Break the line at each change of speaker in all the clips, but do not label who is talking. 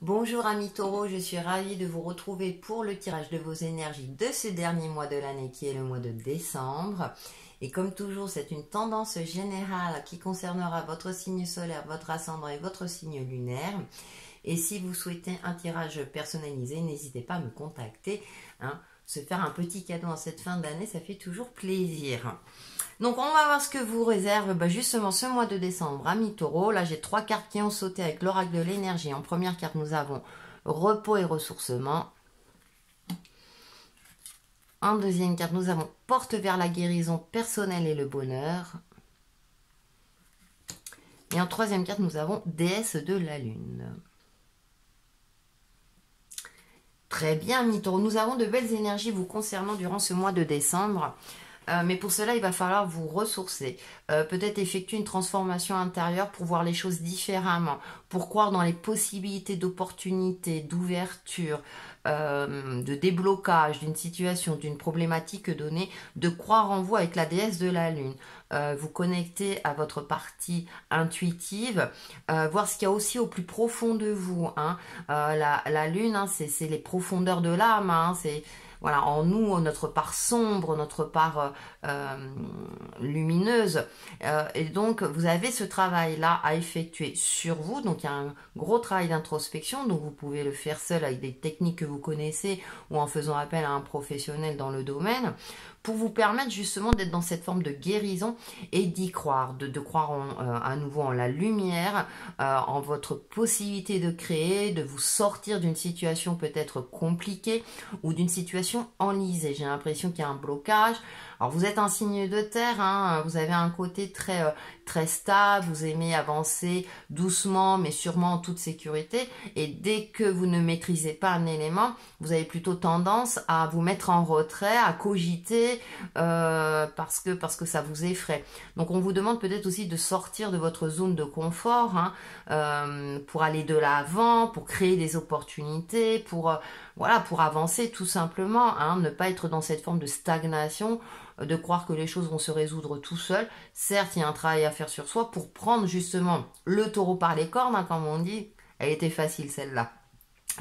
Bonjour amis taureaux, je suis ravie de vous retrouver pour le tirage de vos énergies de ce dernier mois de l'année qui est le mois de décembre. Et comme toujours, c'est une tendance générale qui concernera votre signe solaire, votre ascendant et votre signe lunaire. Et si vous souhaitez un tirage personnalisé, n'hésitez pas à me contacter. Se faire un petit cadeau en cette fin d'année, ça fait toujours plaisir. Donc on va voir ce que vous réserve justement ce mois de décembre, amis taureaux. Là j'ai 3 cartes qui ont sauté avec l'oracle de l'énergie. En première carte nous avons repos et ressourcement. En deuxième carte nous avons porte vers la guérison personnelle et le bonheur. Et en troisième carte nous avons déesse de la lune. Très bien, amis taureaux, nous avons de belles énergies vous concernant durant ce mois de décembre. Mais pour cela, il va falloir vous ressourcer, peut-être effectuer une transformation intérieure pour voir les choses différemment, pour croire dans les possibilités d'opportunités, d'ouverture, de déblocage d'une situation, d'une problématique donnée, de croire en vous avec la déesse de la lune. Vous connecter à votre partie intuitive, voir ce qu'il y a aussi au plus profond de vous. La lune, c'est les profondeurs de l'âme, c'est... Voilà, en nous, notre part sombre, notre part lumineuse. Et donc, vous avez ce travail-là à effectuer sur vous. Donc, il y a un gros travail d'introspection. Donc, vous pouvez le faire seul avec des techniques que vous connaissez ou en faisant appel à un professionnel dans le domaine pour vous permettre justement d'être dans cette forme de guérison et d'y croire, de croire à nouveau en la lumière, en votre possibilité de créer, de vous sortir d'une situation peut-être compliquée ou d'une situation enlisée. J'ai l'impression qu'il y a un blocage. Alors vous êtes un signe de terre, vous avez un côté très stable, vous aimez avancer doucement mais sûrement en toute sécurité, et dès que vous ne maîtrisez pas un élément, vous avez plutôt tendance à vous mettre en retrait, à cogiter parce que ça vous effraie. Donc on vous demande peut-être aussi de sortir de votre zone de confort pour aller de l'avant, pour créer des opportunités, pour avancer tout simplement, ne pas être dans cette forme de stagnation, de croire que les choses vont se résoudre tout seul. Certes, il y a un travail à faire sur soi pour prendre justement le taureau par les cornes, comme on dit. Elle était facile celle-là,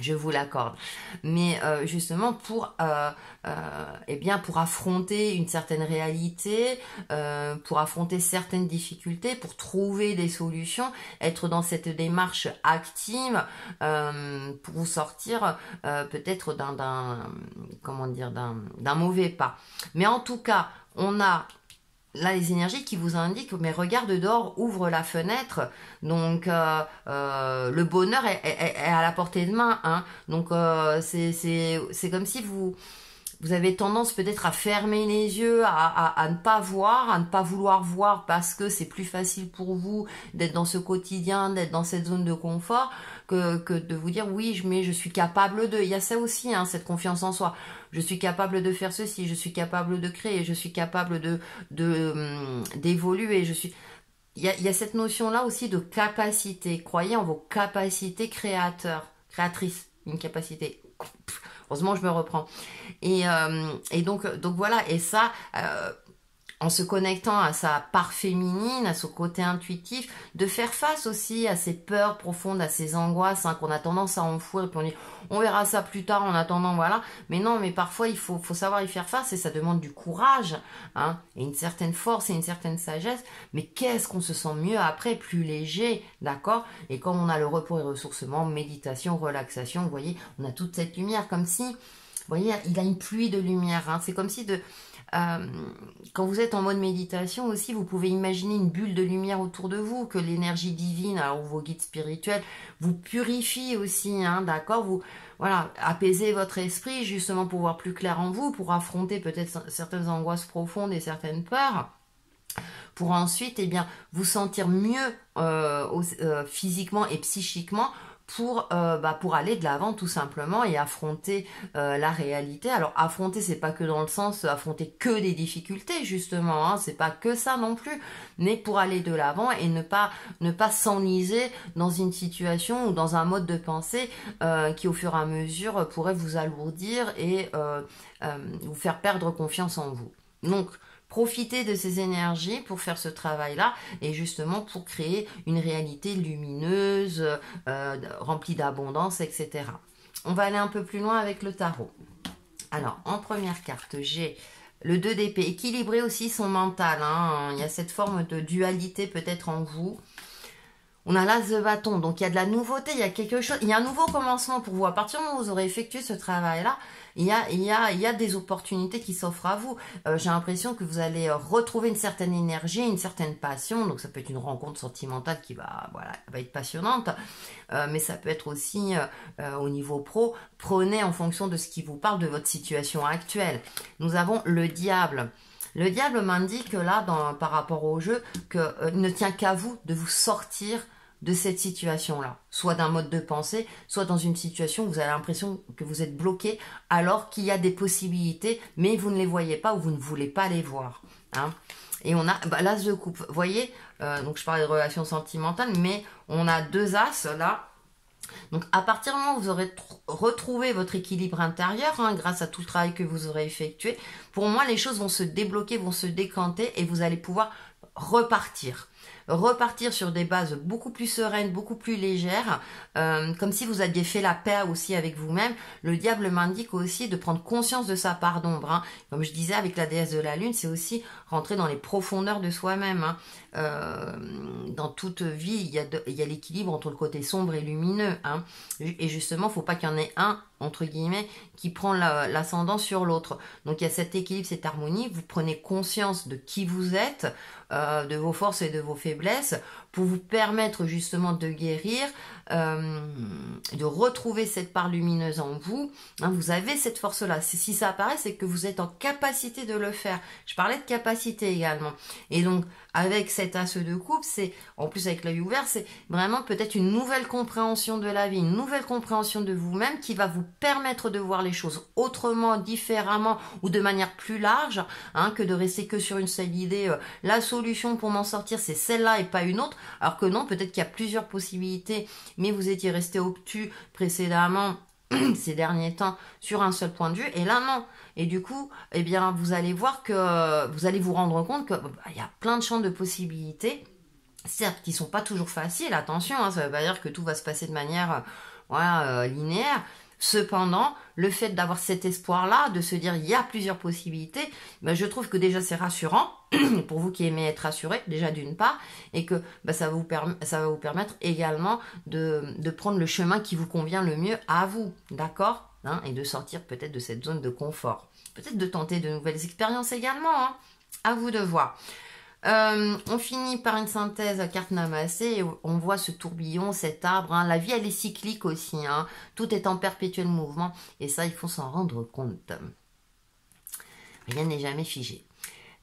je vous l'accorde. Mais justement pour affronter une certaine réalité, pour affronter certaines difficultés, pour trouver des solutions, être dans cette démarche active, pour vous sortir peut-être d'un mauvais pas. Mais en tout cas, on a là les énergies qui vous indiquent, mais regarde dehors, ouvre la fenêtre, donc le bonheur est à la portée de main, donc c'est comme si vous avez tendance peut-être à fermer les yeux, à ne pas voir, à ne pas vouloir voir parce que c'est plus facile pour vous d'être dans ce quotidien, d'être dans cette zone de confort, que de vous dire oui, mais je suis capable de. Il y a ça aussi, cette confiance en soi. Je suis capable de faire ceci, je suis capable de créer, je suis capable d'évoluer, Il y a cette notion-là aussi de capacité. Croyez en vos capacités créatrices. Une capacité. Heureusement, je me reprends. Et donc voilà. Et ça, en se connectant à sa part féminine, à son côté intuitif, de faire face aussi à ces peurs profondes, à ces angoisses qu'on a tendance à enfouir. Et puis on dit, on verra ça plus tard en attendant, voilà. Mais non, mais parfois, il faut savoir y faire face et ça demande du courage, et une certaine force et une certaine sagesse. Mais qu'est-ce qu'on se sent mieux après, plus léger, d'accord? Et quand on a le repos et ressourcement, méditation, relaxation, vous voyez, on a toute cette lumière comme si, vous voyez, il a une pluie de lumière, C'est comme si quand vous êtes en mode méditation aussi, vous pouvez imaginer une bulle de lumière autour de vous, que l'énergie divine, alors vos guides spirituels, vous purifie aussi, d'accord? Vous, apaisez votre esprit justement pour voir plus clair en vous, pour affronter peut-être certaines angoisses profondes et certaines peurs, pour ensuite, vous sentir mieux physiquement et psychiquement, pour aller de l'avant tout simplement et affronter la réalité. Alors affronter, c'est pas que dans le sens affronter que des difficultés justement, c'est pas que ça non plus, mais pour aller de l'avant et ne pas s'enliser dans une situation ou dans un mode de pensée qui au fur et à mesure pourrait vous alourdir et vous faire perdre confiance en vous. Donc Profitez de ces énergies pour faire ce travail-là et justement pour créer une réalité lumineuse, remplie d'abondance, etc. On va aller un peu plus loin avec le tarot. Alors, en première carte, j'ai le 2 d'épée. Équilibrer aussi son mental. Hein. Il y a cette forme de dualité peut-être en vous. On a l'as de bâton, donc il y a de la nouveauté, il y a quelque chose, il y a un nouveau commencement pour vous. À partir du moment où vous aurez effectué ce travail-là, il y a des opportunités qui s'offrent à vous. J'ai l'impression que vous allez retrouver une certaine énergie, une certaine passion. Donc ça peut être une rencontre sentimentale qui va être passionnante, mais ça peut être aussi au niveau pro. Prenez en fonction de ce qui vous parle de votre situation actuelle. Nous avons le diable. Le diable m'indique là, par rapport au jeu, qu'il ne tient qu'à vous de vous sortir de cette situation-là. Soit d'un mode de pensée, soit dans une situation où vous avez l'impression que vous êtes bloqué, alors qu'il y a des possibilités, mais vous ne les voyez pas ou vous ne voulez pas les voir. Hein. Et on a l'as de coupe. Vous voyez, donc je parlais de relations sentimentales, mais on a 2 as là. Donc à partir du moment où vous aurez retrouvé votre équilibre intérieur, hein, grâce à tout le travail que vous aurez effectué, pour moi les choses vont se débloquer, vont se décanter et vous allez pouvoir repartir sur des bases beaucoup plus sereines, beaucoup plus légères, comme si vous aviez fait la paix aussi avec vous-même. Le diable m'indique aussi de prendre conscience de sa part d'ombre. Hein. Comme je disais avec la déesse de la lune, c'est aussi rentrer dans les profondeurs de soi-même. Hein. Dans toute vie, il y a l'équilibre entre le côté sombre et lumineux. Hein. Et justement, il ne faut pas qu'il y en ait un, entre guillemets, qui prend l'ascendant sur l'autre. Donc il y a cet équilibre, cette harmonie. Vous prenez conscience de qui vous êtes, de vos forces et de vos faiblesses, pour vous permettre justement de guérir, de retrouver cette part lumineuse en vous. Hein, vous avez cette force-là. Si ça apparaît, c'est que vous êtes en capacité de le faire. Je parlais de capacité également. Et donc, avec cet as de coupe, c'est, en plus avec l'œil ouvert, c'est vraiment peut-être une nouvelle compréhension de la vie, une nouvelle compréhension de vous-même qui va vous permettre de voir les choses autrement, différemment ou de manière plus large, hein, que de rester que sur une seule idée. La solution pour m'en sortir, c'est celle-là et pas une autre. Alors que non, peut-être qu'il y a plusieurs possibilités, mais vous étiez resté obtus précédemment ces derniers temps sur un seul point de vue, et là non. Et du coup, eh bien, vous allez voir que vous allez vous rendre compte que il y a plein de champs de possibilités, certes qui sont pas toujours faciles, attention, hein, ça veut pas dire que tout va se passer de manière linéaire. Cependant, le fait d'avoir cet espoir-là, de se dire il y a plusieurs possibilités, ben, je trouve que déjà c'est rassurant, pour vous qui aimez être rassuré, déjà d'une part, et que ça va vous permettre également de prendre le chemin qui vous convient le mieux à vous, d'accord, hein, et de sortir peut-être de cette zone de confort. Peut-être de tenter de nouvelles expériences également, hein, à vous de voir. On finit par une synthèse à carte Namassé et on voit ce tourbillon, cet arbre. Hein. La vie, elle est cyclique aussi. Hein. Tout est en perpétuel mouvement et ça, il faut s'en rendre compte. Rien n'est jamais figé.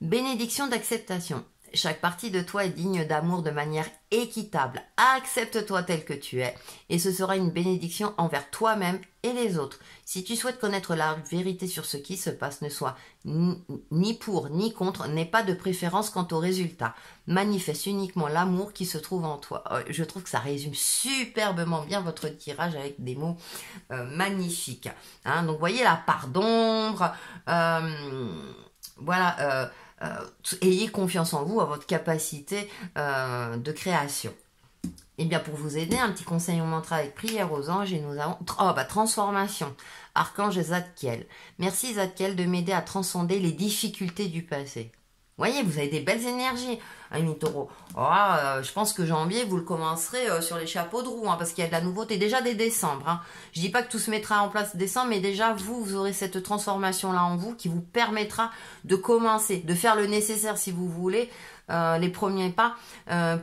Bénédiction d'acceptation. Chaque partie de toi est digne d'amour de manière équitable. Accepte-toi tel que tu es et ce sera une bénédiction envers toi-même et les autres. Si tu souhaites connaître la vérité sur ce qui se passe, ne sois ni pour ni contre, n'aie pas de préférence quant au résultat. Manifeste uniquement l'amour qui se trouve en toi. Je trouve que ça résume superbement bien votre tirage avec des mots magnifiques. Hein, donc voyez la part d'ombre. Ayez confiance en vous, à votre capacité de création. Et bien pour vous aider, un petit conseil au mantra avec prière aux anges et nous avons transformation. Archange Zadkiel. Merci Zadkiel de m'aider à transcender les difficultés du passé. Voyez, vous avez des belles énergies, amis taureaux. Je pense que janvier, vous le commencerez sur les chapeaux de roue, hein, parce qu'il y a de la nouveauté, déjà dès décembre. Hein. Je dis pas que tout se mettra en place décembre, mais déjà, vous aurez cette transformation-là en vous qui vous permettra de commencer, de faire le nécessaire si vous voulez, les premiers pas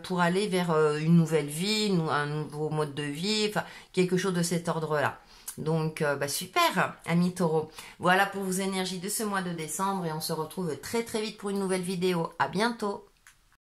pour aller vers une nouvelle vie, un nouveau mode de vie, enfin quelque chose de cet ordre-là. Donc, super, amis taureaux. Voilà pour vos énergies de ce mois de décembre et on se retrouve très très vite pour une nouvelle vidéo. À bientôt.